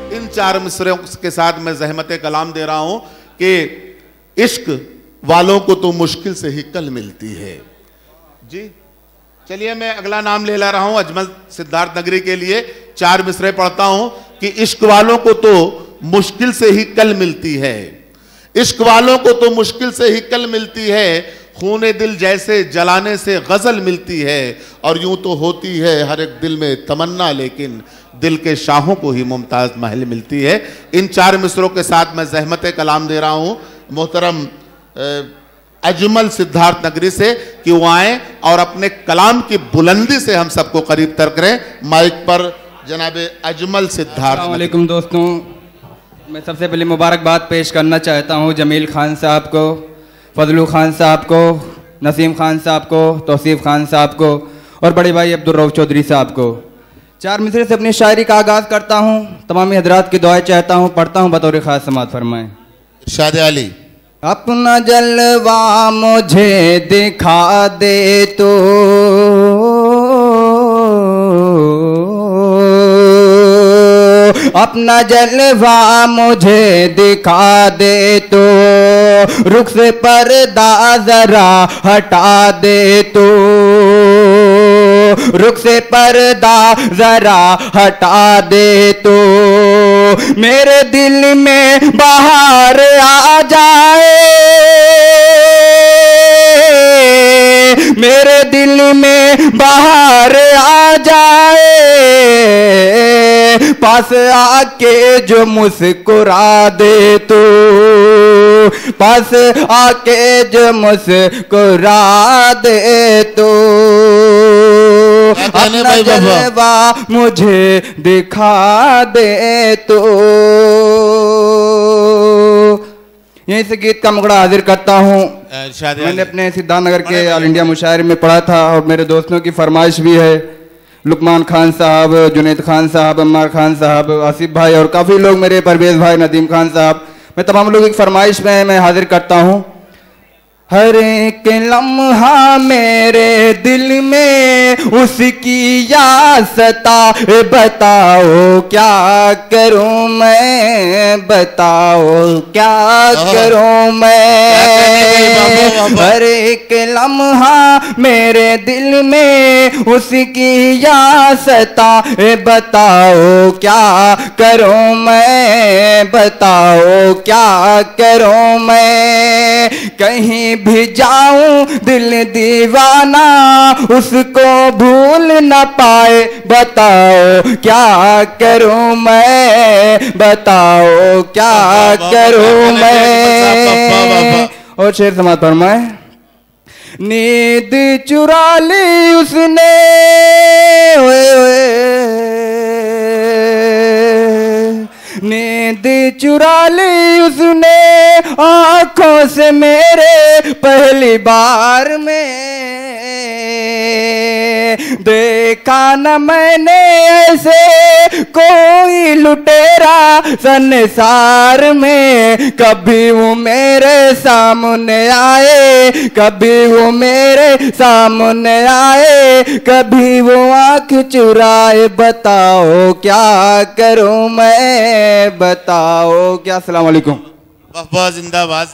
इन 4 मिसरों के साथ मैं ज़हमत कलाम दे रहा हूं कि इश्क वालों को तो मुश्किल से ही कल मिलती है। जी चलिए, मैं अगला नाम ले ला रहा हूं अजमल सिद्धार्थ नगरी के लिए। 4 मिसरे पढ़ता हूं कि इश्क वालों को तो मुश्किल से ही कल मिलती है, इश्क वालों को तो मुश्किल से ही कल मिलती है, खूने दिल जैसे जलाने से गजल मिलती है, और यूं तो होती है हर एक दिल में तमन्ना, लेकिन दिल के शाहों को ही मुमताज महल मिलती है। इन 4 मिसरों के साथ मैं ज़हमत कलाम दे रहा हूं मोहतरम अजमल सिद्धार्थ नगरी से कि वो आए और अपने कलाम की बुलंदी से हम सबको करीब तर करें। माइक पर जनाब अजमल सिद्धार्थ। अस्सलाम वालेकुम दोस्तों, मैं सबसे पहले मुबारकबाद पेश करना चाहता हूँ जमील खान साहब को, फजलू खान साहब को, नसीम खान साहब को, तौसीफ खान साहब को और बड़े भाई अब्दुर्रऊफ चौधरी साहब को। 4 मिसरे से अपनी शायरी का आगाज़ करता हूँ, तमामी हजरात की दुआएं चाहता हूँ, पढ़ता हूँ, बतौर खास समाअत फरमाएं। इरशाद अली। अपना जलवा मुझे दिखा दे तो, अपना जलवा मुझे दिखा दे तो, रुख से पर्दा जरा हटा दे तो, रुख से पर्दा जरा हटा दे तो, मेरे दिल में बाहर आ जाए, मेरे दिल में बाहर आ जाए, पास आके जो मुस्कुरा दे तो, पास आके जो मुस्कुरा दे तो, अपना जलवा मुझे दिखा दे तो। यहीं से गीत का मुकड़ा हाजिर करता हूँ। मैंने अपने सिद्धार्थनगर के ऑल इंडिया मुशायरे में पढ़ा था और मेरे दोस्तों की फरमाइश भी है, लुकमान खान साहब, जुनैद खान साहब, अम्मार खान साहब, आसिफ भाई और काफ़ी लोग, मेरे परवेज़ भाई, नदीम खान साहब, मैं तमाम लोगों की फरमाइश में मैं हाजिर करता हूँ। हर एक लम्हा मेरे दिल में उसकी याद सताए, बताओ क्या करूं मैं, बताओ क्या करूं मैं। हर एक लम्हा मेरे दिल में उसकी याद सताए, बताओ क्या करूं मैं, बताओ क्या करूं मैं। कहीं भी जाऊं दिल दीवाना उसको भूल न पाए, बताओ क्या करूं मैं, बताओ क्या करूं मैं। और शेर समाअत फरमाए। नींद चुरा ली उसने, नींद चुरा ली उसने आंखों से मेरे पहली बार में, देखा न मैंने ऐसे कोई लुटेरा संसार में। कभी वो मेरे सामने आए, कभी वो मेरे सामने आए, कभी वो आंख चुराए, बताओ क्या करूं मैं, बताओ क्या। अस्सलाम वालेकुम। बहुत जिंदाबाद।